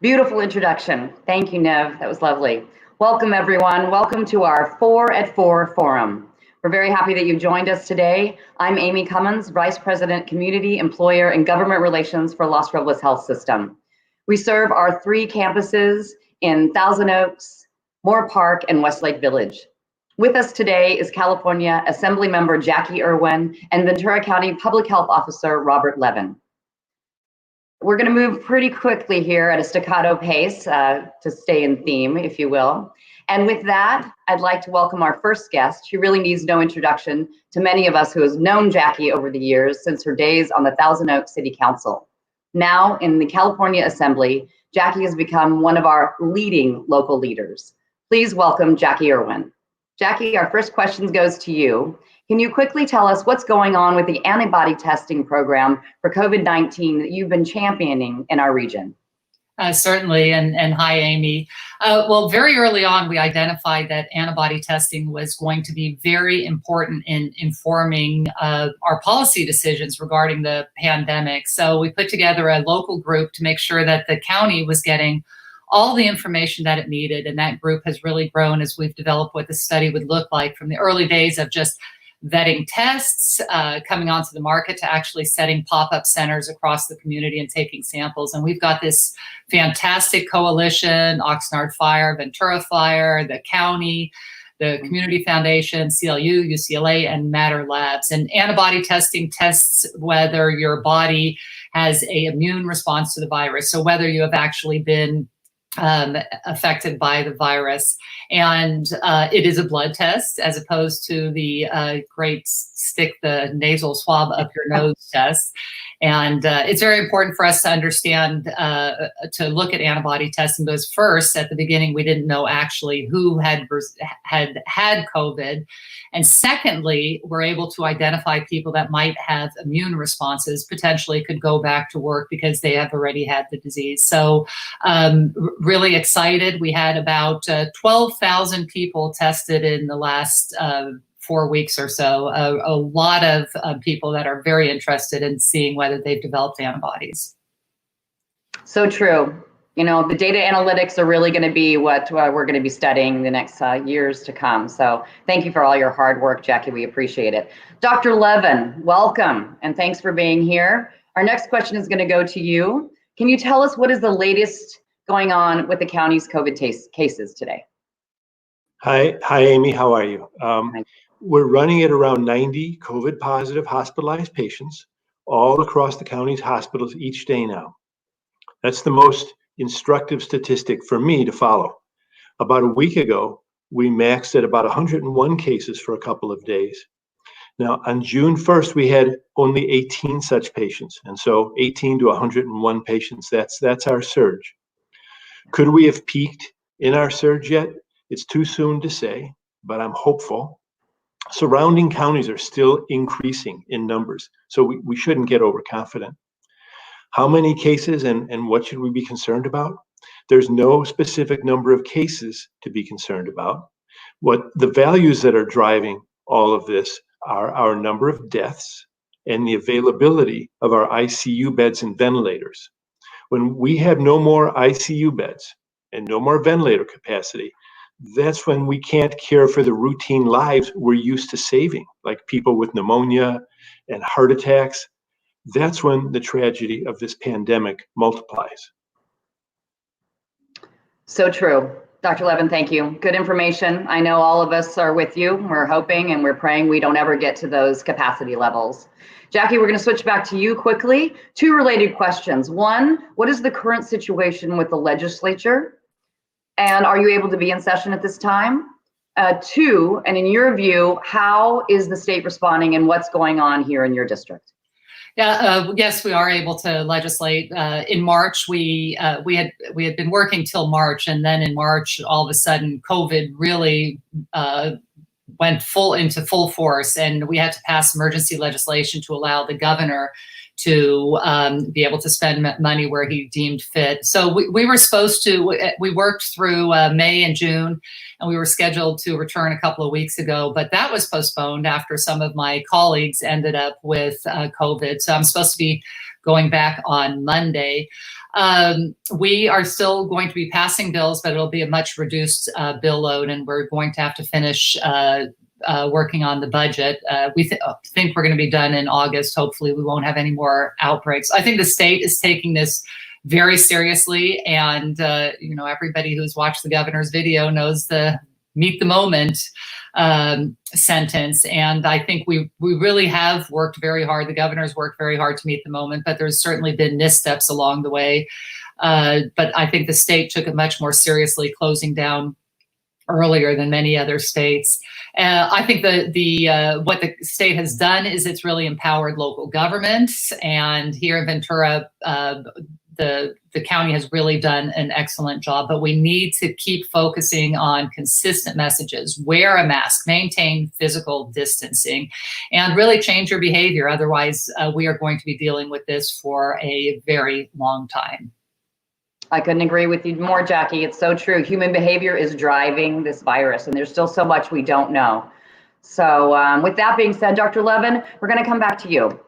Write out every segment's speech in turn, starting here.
Beautiful introduction. Thank you, Nev. That was lovely. Welcome, everyone. Welcome to our 4 at 4 forum. We're very happy that you joined us today. I'm Amy Cummins, Vice President, Community, Employer, and Government Relations for Los Robles Health System. We serve our 3 campuses in Thousand Oaks, Moore Park, and Westlake Village. With us today is California Assemblymember Jackie Irwin and Ventura County Public Health Officer Robert Levin. We're going to move pretty quickly here at a staccato pace to stay in theme, if you will. And with that, I'd like to welcome our first guest. She really needs no introduction to many of us who has known Jackie over the years since her days on the Thousand Oaks City Council. Now in the California Assembly, Jackie has become one of our leading local leaders. Please welcome Jackie Irwin. Jackie, our first question goes to you. Can you quickly tell us what's going on with the antibody testing program for COVID-19 that you've been championing in our region? Certainly, and hi, Amy. Well, very early on, we identified that antibody testing was going to be very important in informing our policy decisions regarding the pandemic. So we put together a local group to make sure that the county was getting all the information that it needed. And that group has really grown as we've developed what the study would look like from the early days of just vetting tests, coming onto the market, to actually setting pop-up centers across the community and taking samples. And we've got this fantastic coalition: Oxnard Fire, Ventura Fire, the county, the Community Foundation, CLU, UCLA, and Matter Labs. And antibody testing tests whether your body has an immune response to the virus, so whether you have actually been affected by the virus. And it is a blood test as opposed to the great stick the nasal swab up your nose test. And it's very important for us to understand, to look at antibody testing, because first, at the beginning, we didn't know actually who had COVID. And secondly, we're able to identify people that might have immune responses, potentially could go back to work because they have already had the disease. So really excited. We had about 12,000 people tested in the last 4 weeks or so. A lot of people that are very interested in seeing whether they've developed antibodies. So true. You know, the data analytics are really going to be what we're going to be studying the next years to come. So thank you for all your hard work, Jackie. We appreciate it. Dr. Levin, welcome, and thanks for being here. Our next question is going to go to you. Can you tell us what is the latest going on with the county's COVID cases today? Hi, Amy. How are you? We're running at around 90 COVID positive hospitalized patients all across the county's hospitals each day now. That's the most instructive statistic for me to follow. About a week ago, we maxed at about 101 cases for a couple of days. Now, on June 1st, we had only 18 such patients. And so 18 to 101 patients, that's our surge. Could we have peaked in our surge yet? It's too soon to say, but I'm hopeful. Surrounding counties are still increasing in numbers, so we shouldn't get overconfident. How many cases and what should we be concerned about? There's no specific number of cases to be concerned about. What the values that are driving all of this are our number of deaths and the availability of our ICU beds and ventilators. When we have no more ICU beds and no more ventilator capacity, that's when we can't care for the routine lives we're used to saving, like people with pneumonia and heart attacks. That's when the tragedy of this pandemic multiplies. So true. Dr. Levin, thank you. Good information. I know all of us are with you. We're hoping and we're praying we don't ever get to those capacity levels. Jackie, we're going to switch back to you quickly. 2 related questions. 1, what is the current situation with the legislature? And are you able to be in session at this time? 2, and in your view, how is the state responding and what's going on here in your district? Yeah, yes, we are able to legislate. In March, we had been working till March, and then in March, all of a sudden, COVID really went into full force, and we had to pass emergency legislation to allow the governor to be able to spend money where he deemed fit. So we were supposed to, we worked through May and June, and we were scheduled to return a couple of weeks ago, but that was postponed after some of my colleagues ended up with COVID. So I'm supposed to be going back on Monday. We are still going to be passing bills, but it'll be a much reduced bill load, and we're going to have to finish working on the budget. We think we're going to be done in August. Hopefully we won't have any more outbreaks. I think the state is taking this very seriously, and everybody who's watched the governor's video knows the meet the moment sentence. And I think we really have worked very hard. The governor's worked very hard to meet the moment, but there's certainly been missteps along the way. But I think the state took it much more seriously, closing down earlier than many other states. I think what the state has done is it's really empowered local governments. And here in Ventura, the county has really done an excellent job, but we need to keep focusing on consistent messages. Wear a mask, maintain physical distancing, and really change your behavior. Otherwise, we are going to be dealing with this for a very long time. I couldn't agree with you more, Jackie. It's so true. Human behavior is driving this virus, and there's still so much we don't know. So with that being said, Dr. Levin, we're going to come back to you.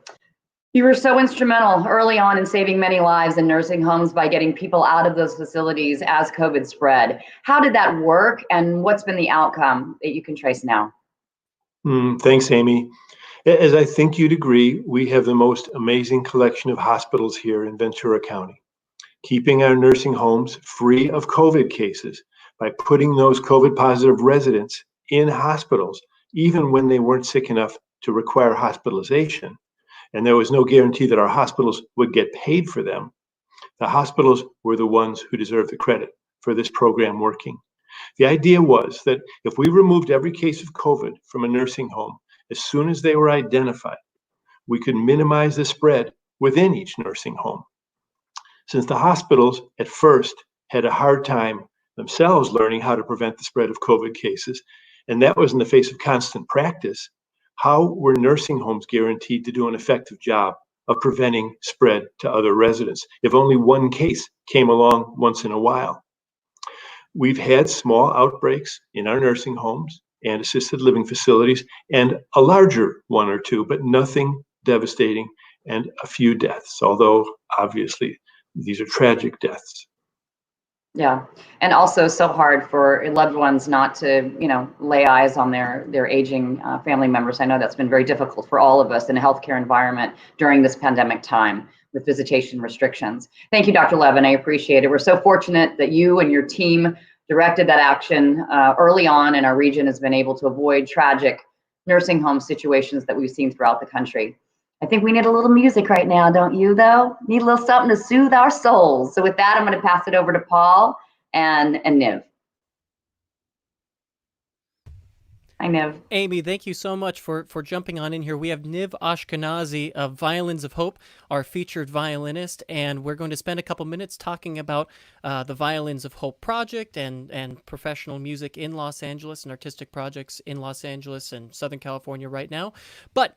You were so instrumental early on in saving many lives in nursing homes by getting people out of those facilities as COVID spread. How did that work, and what's been the outcome that you can trace now? Thanks, Amy. As I think you'd agree, we have the most amazing collection of hospitals here in Ventura County, keeping our nursing homes free of COVID cases by putting those COVID positive residents in hospitals, even when they weren't sick enough to require hospitalization. And there was no guarantee that our hospitals would get paid for them. The hospitals were the ones who deserved the credit for this program working. The idea was that if we removed every case of COVID from a nursing home as soon as they were identified, we could minimize the spread within each nursing home. Since the hospitals at first had a hard time themselves learning how to prevent the spread of COVID cases, and that was in the face of constant practice, how were nursing homes guaranteed to do an effective job of preventing spread to other residents if only one case came along once in a while? We've had small outbreaks in our nursing homes and assisted living facilities, and a larger one or two, but nothing devastating, and a few deaths, although obviously these are tragic deaths. Yeah, and also so hard for loved ones not to, lay eyes on their aging family members. I know that's been very difficult for all of us in a healthcare environment during this pandemic time with visitation restrictions. Thank you, Dr. Levin. I appreciate it. We're so fortunate that you and your team directed that action early on, and our region has been able to avoid tragic nursing home situations that we've seen throughout the country. I think we need a little music right now, don't you, though? Need a little something to soothe our souls. So with that, I'm going to pass it over to Paul and Niv. Hi, Niv. Amy, thank you so much for jumping on in here. We have Niv Ashkenazi of Violins of Hope, our featured violinist, and we're going to spend a couple minutes talking about the Violins of Hope project and professional music in Los Angeles and artistic projects in Los Angeles and Southern California right now. But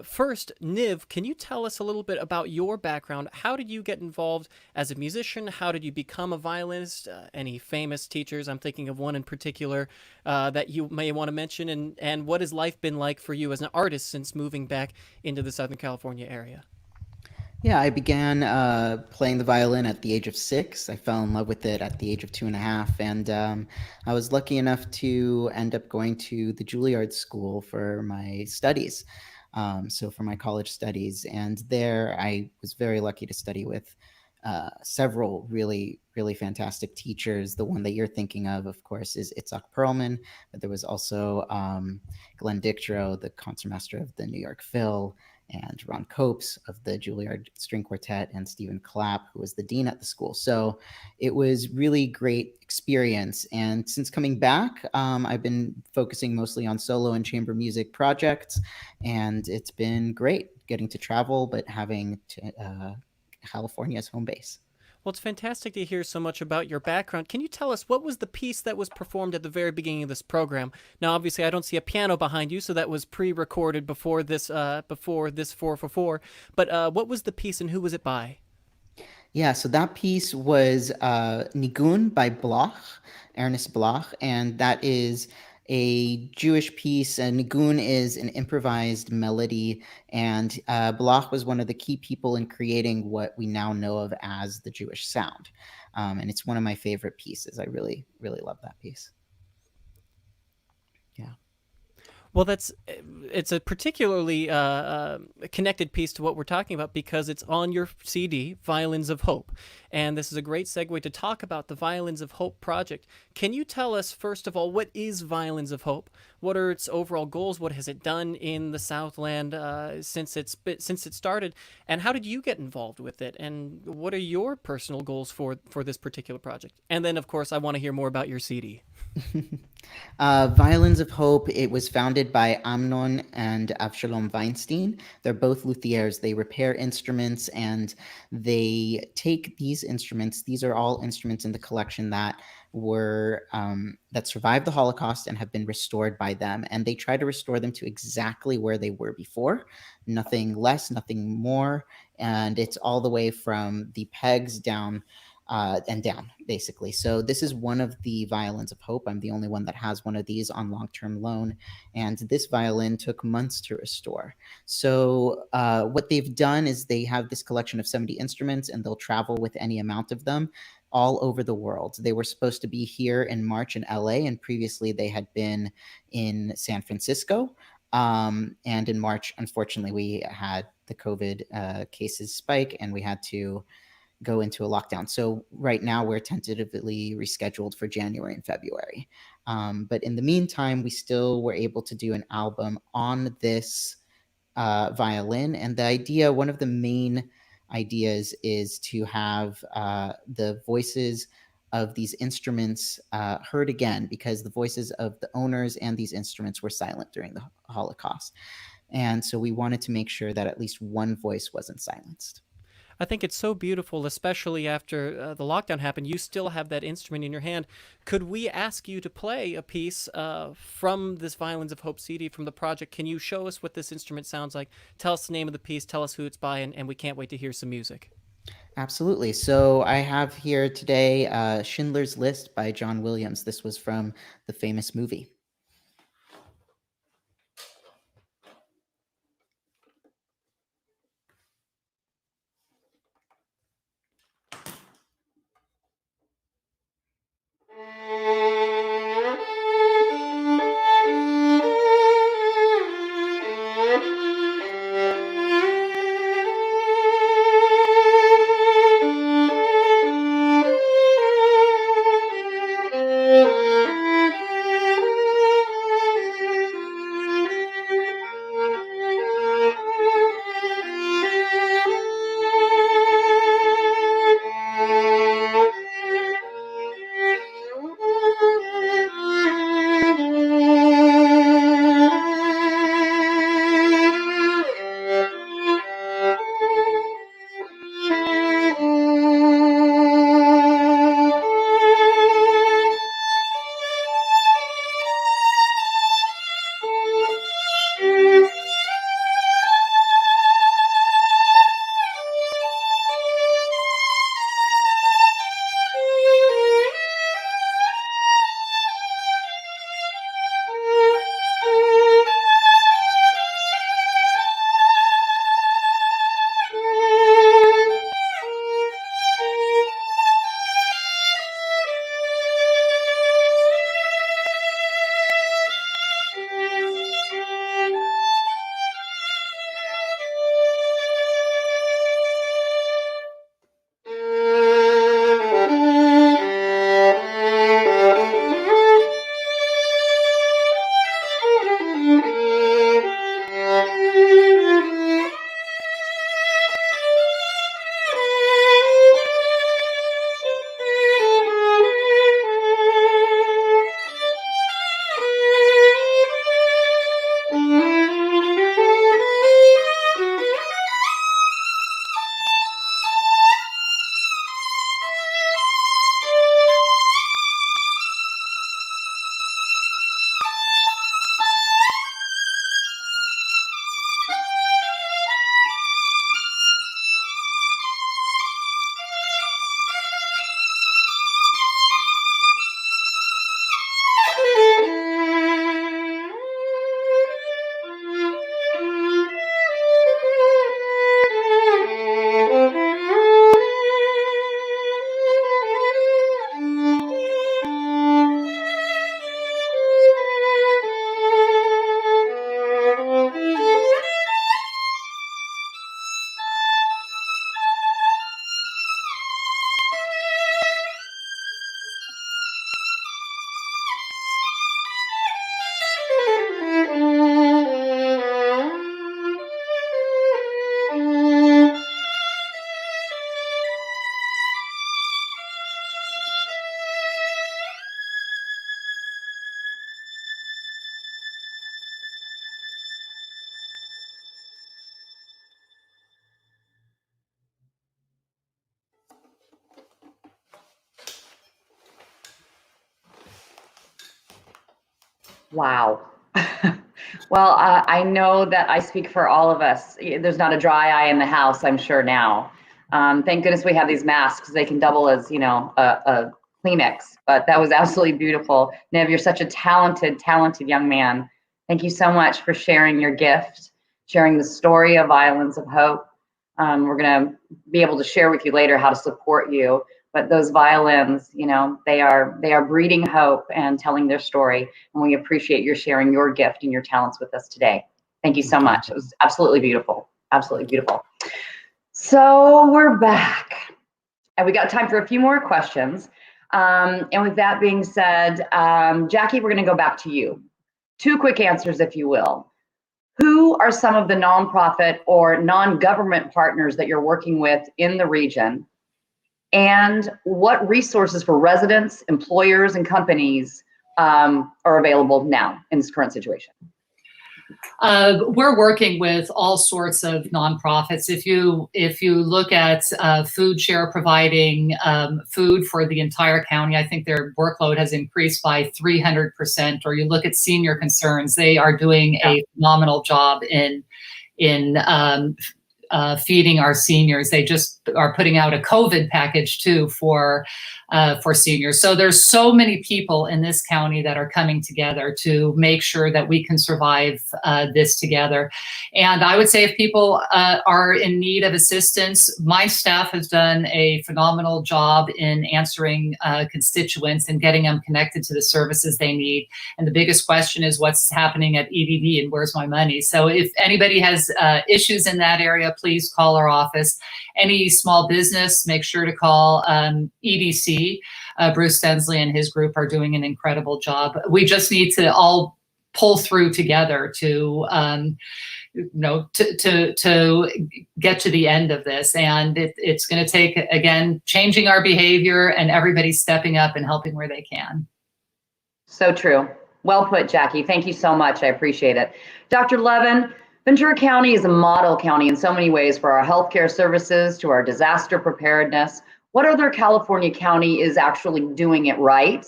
first, Niv, can you tell us a little bit about your background? How did you get involved as a musician? How did you become a violinist? Any famous teachers? I'm thinking of one in particular that you may want to mention. And what has life been like for you as an artist since moving back into the Southern California area? Yeah, I began playing the violin at the age of 6. I fell in love with it at the age of 2.5. And I was lucky enough to end up going to the Juilliard School for my studies. So for my college studies, and there I was very lucky to study with several really, really fantastic teachers. The one that you're thinking of course, is Itzhak Perlman, but there was also Glenn Dictorow, the concertmaster of the New York Phil, and Ron Copes of the Juilliard String Quartet, and Stephen Clapp, who was the dean at the school. So it was really great experience. And since coming back, I've been focusing mostly on solo and chamber music projects, and it's been great getting to travel, but having California as home base. Well, it's fantastic to hear so much about your background. Can you tell us what was the piece that was performed at the very beginning of this program? Now, obviously, I don't see a piano behind you, so that was pre-recorded before this 4for4. But what was the piece and who was it by? Yeah, so that piece was Nigun by Bloch, Ernest Bloch, and that is a Jewish piece. And Nigun is an improvised melody, and Bloch was one of the key people in creating what we now know of as the Jewish sound. And it's one of my favorite pieces. I really, really love that piece. Yeah. Well, it's a particularly connected piece to what we're talking about because it's on your CD, Violins of Hope. And this is a great segue to talk about the Violins of Hope project. Can you tell us, first of all, what is Violins of Hope? What are its overall goals? What has it done in the Southland since it started? And how did you get involved with it? And what are your personal goals for this particular project? And then, of course, I want to hear more about your CD. Violins of Hope, it was founded by Amnon and Avshalom Weinstein. They're both luthiers. They repair instruments, and they take these instruments. These are all instruments in the collection that were that survived the Holocaust and have been restored by them. And they try to restore them to exactly where they were before, nothing less, nothing more. And it's all the way from the pegs down and down, basically. So this is one of the Violins of Hope. I'm the only one that has one of these on long-term loan. And this violin took months to restore. So what they've done is they have this collection of 70 instruments, and they'll travel with any amount of them all over the world. They were supposed to be here in March in LA, and previously they had been in San Francisco. And in March, unfortunately, we had the COVID cases spike, and we had to go into a lockdown. So right now we're tentatively rescheduled for January and February. But in the meantime, we still were able to do an album on this violin. And the idea, one of the main ideas, is to have the voices of these instruments heard again, because the voices of the owners and these instruments were silent during the Holocaust. And so we wanted to make sure that at least one voice wasn't silenced. I think it's so beautiful, especially after the lockdown happened. You still have that instrument in your hand. Could we ask you to play a piece from this Violins of Hope CD from the project? Can you show us what this instrument sounds like? Tell us the name of the piece, tell us who it's by, and we can't wait to hear some music. Absolutely. So I have here today Schindler's List by John Williams. This was from the famous movie. Wow. Well, I know that I speak for all of us. There's not a dry eye in the house, I'm sure now. Thank goodness we have these masks. They can double as, a Kleenex. But that was absolutely beautiful. Nev, you're such a talented, talented young man. Thank you so much for sharing your gift, sharing the story of Violins of Hope. We're going to be able to share with you later how to support you. But those violins, they are breeding hope and telling their story. And we appreciate your sharing your gift and your talents with us today. Thank you so much. It was absolutely beautiful. Absolutely beautiful. So we're back. And we got time for a few more questions. And with that being said, Jackie, we're going to go back to you. 2 quick answers, if you will. Who are some of the nonprofit or non-government partners that you're working with in the region? And what resources for residents, employers, and companies are available now in this current situation? We're working with all sorts of nonprofits. If you look at Food Share providing food for the entire county, I think their workload has increased by 300%. Or you look at Senior Concerns, they are doing a phenomenal job in feeding our seniors. They just are putting out a COVID package too for seniors. So there's so many people in this county that are coming together to make sure that we can survive this together. And I would say if people are in need of assistance, my staff has done a phenomenal job in answering constituents and getting them connected to the services they need. And the biggest question is what's happening at EDD and where's my money? So if anybody has issues in that area, please call our office. Any small business, make sure to call EDC. Bruce Stensley and his group are doing an incredible job. We just need to all pull through together to get to the end of this. And it's going to take, again, changing our behavior and everybody stepping up and helping where they can. So true. Well put, Jackie. Thank you so much. I appreciate it. Dr. Levin, Ventura County is a model county in so many ways for our healthcare services to our disaster preparedness. What other California county is actually doing it right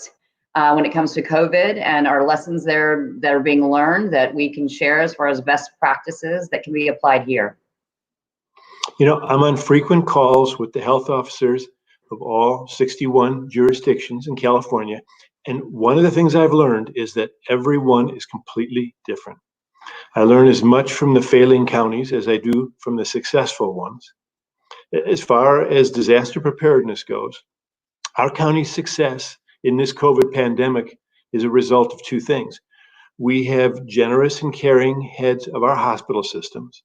when it comes to COVID, and are lessons there that are being learned that we can share as far as best practices that can be applied here? I'm on frequent calls with the health officers of all 61 jurisdictions in California. And one of the things I've learned is that everyone is completely different. I learn as much from the failing counties as I do from the successful ones. As far as disaster preparedness goes, our county's success in this COVID pandemic is a result of 2 things. We have generous and caring heads of our hospital systems,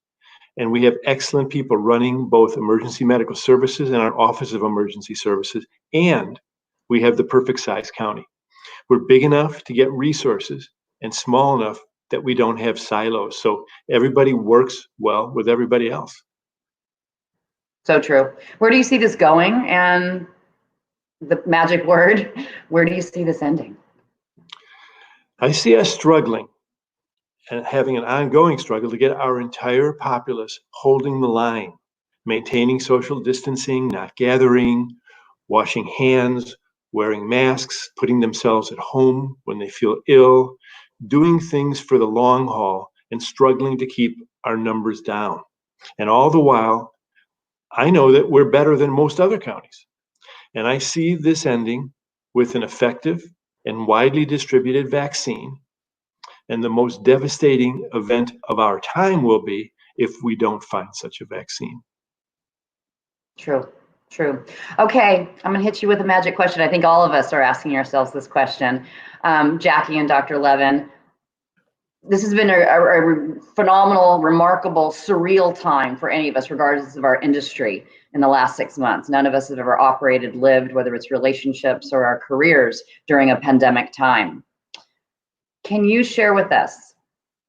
and we have excellent people running both emergency medical services and our Office of Emergency Services, and we have the perfect size county. We're big enough to get resources and small enough that we don't have silos. So everybody works well with everybody else. So true. Where do you see this going? And the magic word, where do you see this ending? I see us struggling and having an ongoing struggle to get our entire populace holding the line, maintaining social distancing, not gathering, washing hands, wearing masks, putting themselves at home when they feel ill, doing things for the long haul, and struggling to keep our numbers down. And all the while, I know that we're better than most other counties. And I see this ending with an effective and widely distributed vaccine. And the most devastating event of our time will be if we don't find such a vaccine. True. True. Okay, I'm going to hit you with a magic question. I think all of us are asking ourselves this question. Jackie and Dr. Levin, this has been a phenomenal, remarkable, surreal time for any of us, regardless of our industry, in the last 6 months. None of us have ever operated, lived, whether it's relationships or our careers, during a pandemic time. Can you share with us,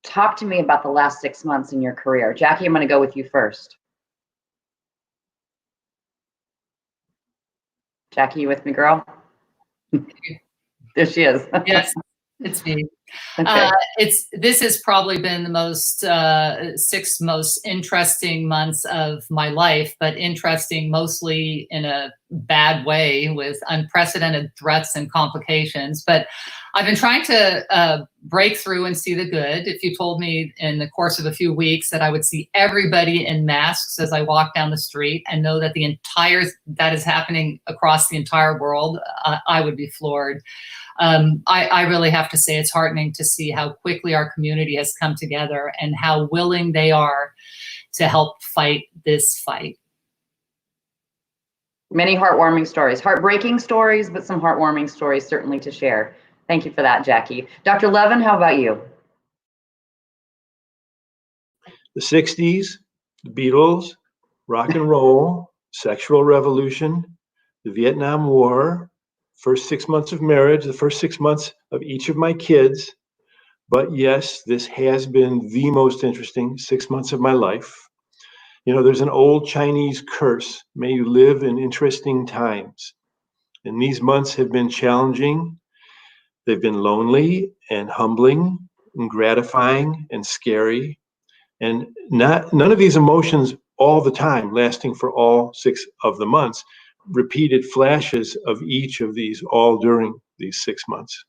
talk to me about the last 6 months in your career? Jackie, I'm going to go with you first. Jackie, you with me, girl? There she is. Yes, it's me. Okay. This has probably been the most 6 most interesting months of my life, but interesting mostly in a bad way with unprecedented threats and complications. But I've been trying to break through and see the good. If you told me in the course of a few weeks that I would see everybody in masks as I walk down the street and know that that is happening across the entire world, I would be floored. I really have to say it's heartening to see how quickly our community has come together and how willing they are to help fight this fight. Many heartwarming stories, heartbreaking stories, but some heartwarming stories certainly to share. Thank you for that, Jackie. Dr. Levin, how about you? The 60s, the Beatles, rock and roll, sexual revolution, the Vietnam War, first 6 months of marriage, the first 6 months of each of my kids. But yes, this has been the most interesting 6 months of my life. You know, there's an old Chinese curse, may you live in interesting times. And these months have been challenging. They've been lonely and humbling and gratifying and scary. And none of these emotions all the time, lasting for all 6 of the months, repeated flashes of each of these all during these 6 months.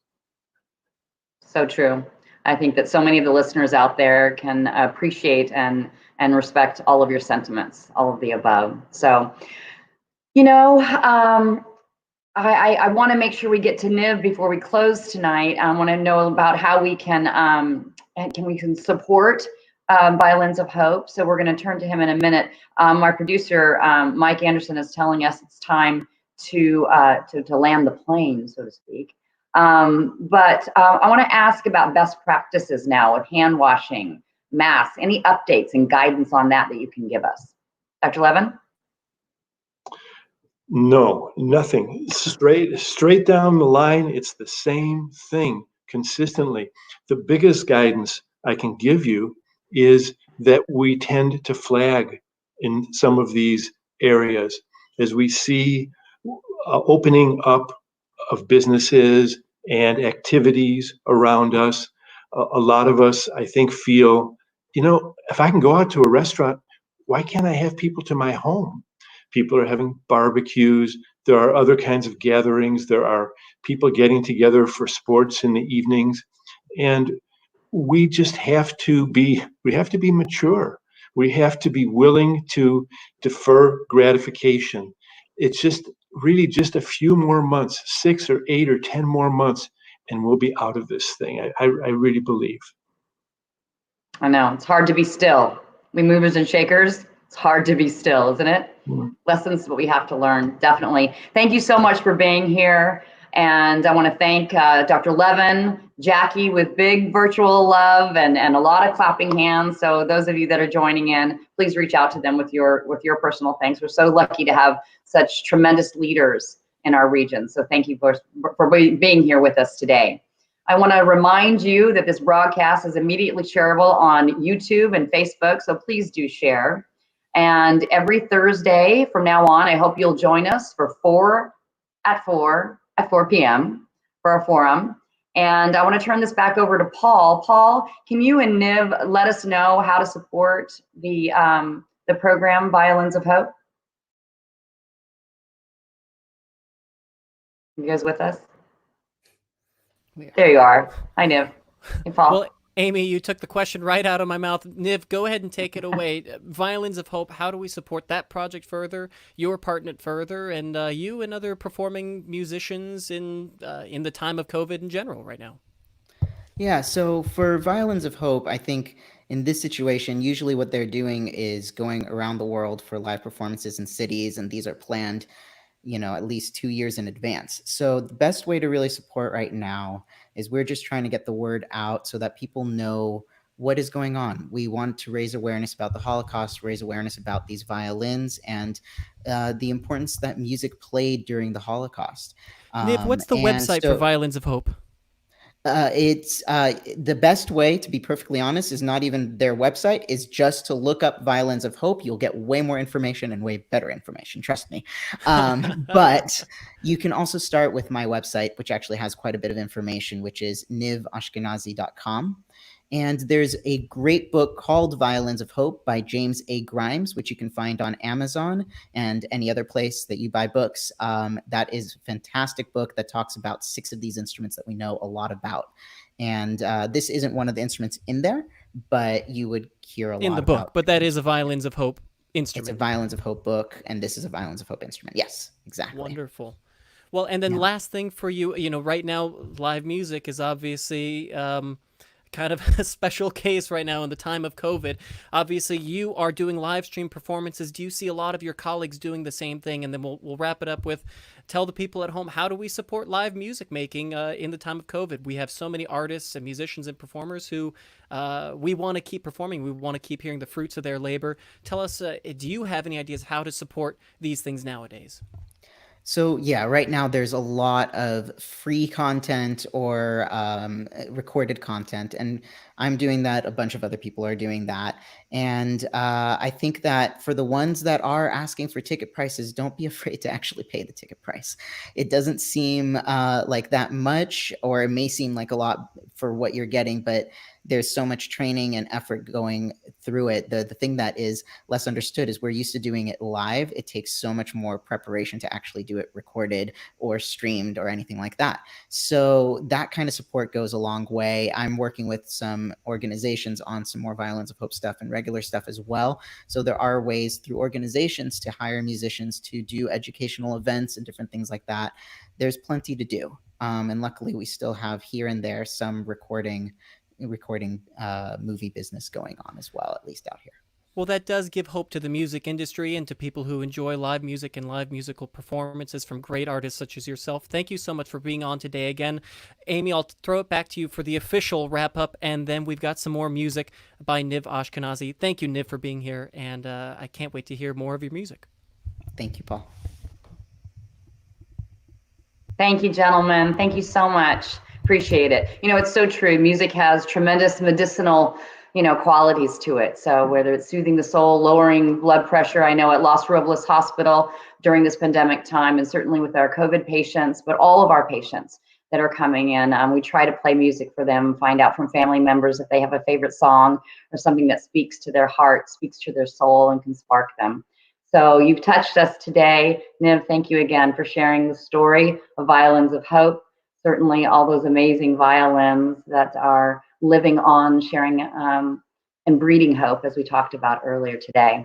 So true. I think that so many of the listeners out there can appreciate and respect all of your sentiments, all of the above. So, you know, I want to make sure we get to Niv before we close tonight. I want to know about how we can support Violins of Hope. So we're going to turn to him in a minute. Our producer, Mike Anderson, is telling us it's time to land the plane, so to speak. But I want to ask about best practices now with hand washing, masks, any updates and guidance on that you can give us. Dr. Levin? No, nothing. Straight down the line, it's the same thing consistently. The biggest guidance I can give you is that we tend to flag in some of these areas as we see opening up of businesses and activities around us. A lot of us, I think, feel, you know, if I can go out to a restaurant, why can't I have people to my home? People are having barbecues. There are other kinds of gatherings. There are people getting together for sports in the evenings. And we just have to be mature. We have to be willing to defer gratification. It's just really just a few more months, 6 or 8 or 10 more months, and we'll be out of this thing. I really believe. I know, it's hard to be still. We movers and shakers, it's hard to be still, isn't it? Mm-hmm. Lessons that we have to learn, definitely. Thank you so much for being here. And I want to thank Dr. Levin, Jackie with big virtual love and a lot of clapping hands. So those of you that are joining in, please reach out to them with your personal thanks. We're so lucky to have such tremendous leaders in our region. So thank you for being here with us today. I want to remind you that this broadcast is immediately shareable on YouTube and Facebook, so please do share. And every Thursday from now on, I hope you'll join us for 4 p.m. for our forum. And I want to turn this back over to Paul. Paul, can you and Niv let us know how to support the program Violins of Hope? You guys with us? There you are. Hi, Niv. Hey, Paul. Well, Amy, you took the question right out of my mouth. Niv, go ahead and take it away. Violins of Hope, how do we support that project further, your partner further, and you and other performing musicians in the time of COVID in general right now? Yeah, so for Violins of Hope, I think in this situation, usually what they're doing is going around the world for live performances in cities, and these are planned, you know, at least 2 years in advance. So the best way to really support right now is we're just trying to get the word out so that people know what is going on. We want to raise awareness about the Holocaust, raise awareness about these violins, and the importance that music played during the Holocaust. Niv, what's the website for Violins of Hope? It's the best way, to be perfectly honest, is not even their website, is just to look up Violins of Hope. You'll get way more information and way better information, trust me. But you can also start with my website, which actually has quite a bit of information, which is nivashkenazi.com. And there's a great book called Violins of Hope by James A. Grimes, which you can find on Amazon and any other place that you buy books. That is a fantastic book that talks about 6 of these instruments that we know a lot about. And this isn't one of the instruments in there, but you would hear a lot in the book. about. But that is a Violins of Hope instrument. It's a Violins of Hope book, and this is a Violins of Hope instrument. Yes, exactly. Wonderful. Well, and then last thing for you, right now, live music is obviously kind of a special case right now in the time of COVID. Obviously, you are doing live stream performances. Do you see a lot of your colleagues doing the same thing? And then we'll wrap it up with, tell the people at home, how do we support live music making in the time of COVID? We have so many artists and musicians and performers who we want to keep performing. We want to keep hearing the fruits of their labor. Tell us, do you have any ideas how to support these things nowadays? So yeah, right now there's a lot of free content or recorded content, and I'm doing that. A bunch of other people are doing that. And I think that for the ones that are asking for ticket prices, don't be afraid to actually pay the ticket price. It doesn't seem like that much, or it may seem like a lot for what you're getting, but there's so much training and effort going through it. The thing that is less understood is we're used to doing it live. It takes so much more preparation to actually do it recorded or streamed or anything like that. So that kind of support goes a long way. I'm working with some organizations on some more Violins of Hope stuff and regular stuff as well. So there are ways through organizations to hire musicians to do educational events and different things like that. There's plenty to do. And luckily we still have here and there some recording movie business going on as well, at least out here. Well, that does give hope to the music industry and to people who enjoy live music and live musical performances from great artists such as yourself. Thank you so much for being on today again. Amy, I'll throw it back to you for the official wrap-up, and then we've got some more music by Niv Ashkenazi. Thank you, Niv, for being here, and I can't wait to hear more of your music. Thank you, Paul. Thank you, gentlemen. Thank you so much. Appreciate it. It's so true. Music has tremendous medicinal, qualities to it. So whether it's soothing the soul, lowering blood pressure, I know at Los Robles Hospital during this pandemic time, and certainly with our COVID patients, but all of our patients that are coming in, we try to play music for them, find out from family members if they have a favorite song or something that speaks to their heart, speaks to their soul, and can spark them. So you've touched us today. Niv, thank you again for sharing the story of Violins of Hope. Certainly all those amazing violins that are living on, sharing and breeding hope, as we talked about earlier today.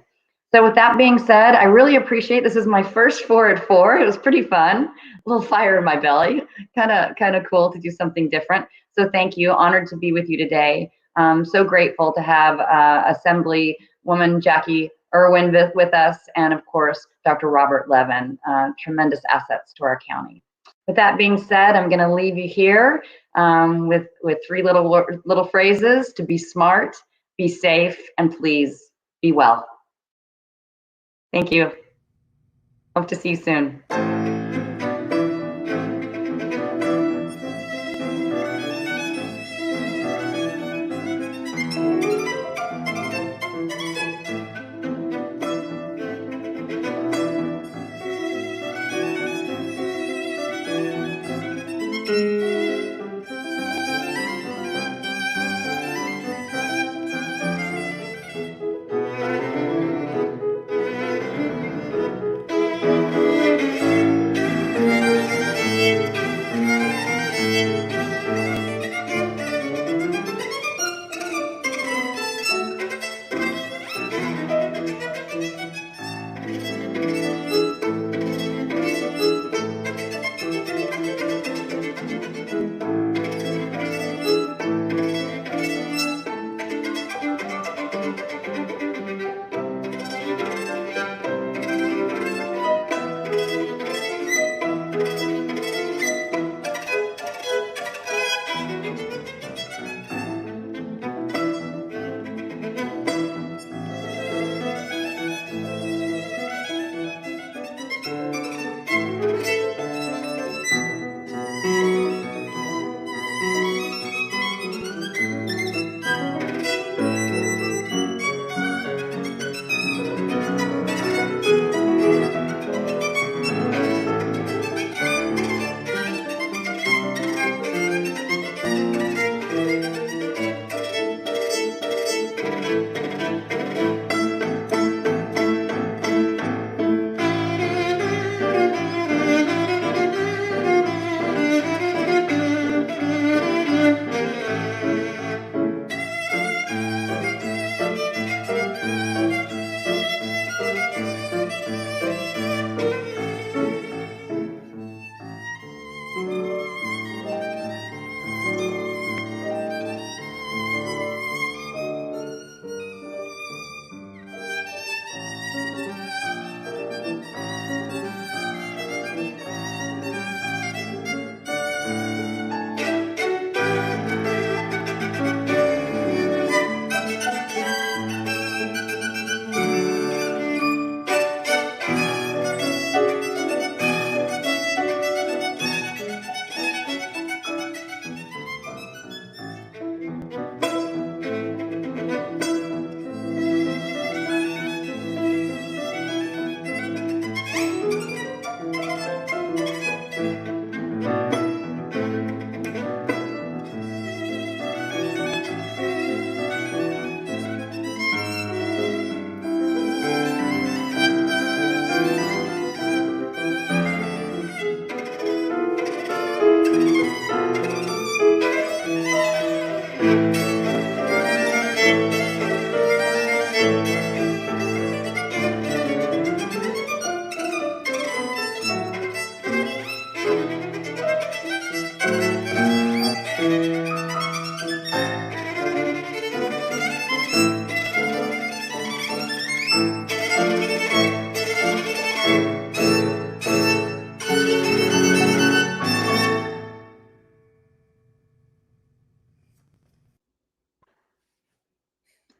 So with that being said, I really appreciate, this is my first 4 at 4. It was pretty fun, a little fire in my belly, kind of cool to do something different. So thank you, honored to be with you today. So grateful to have Assemblywoman Jackie Irwin with us, and of course, Dr. Robert Levin, tremendous assets to our county. With that being said, I'm going to leave you here with 3 little phrases: to be smart, be safe, and please be well. Thank you. Hope to see you soon.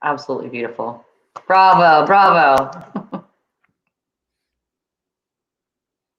Absolutely beautiful. Bravo, bravo.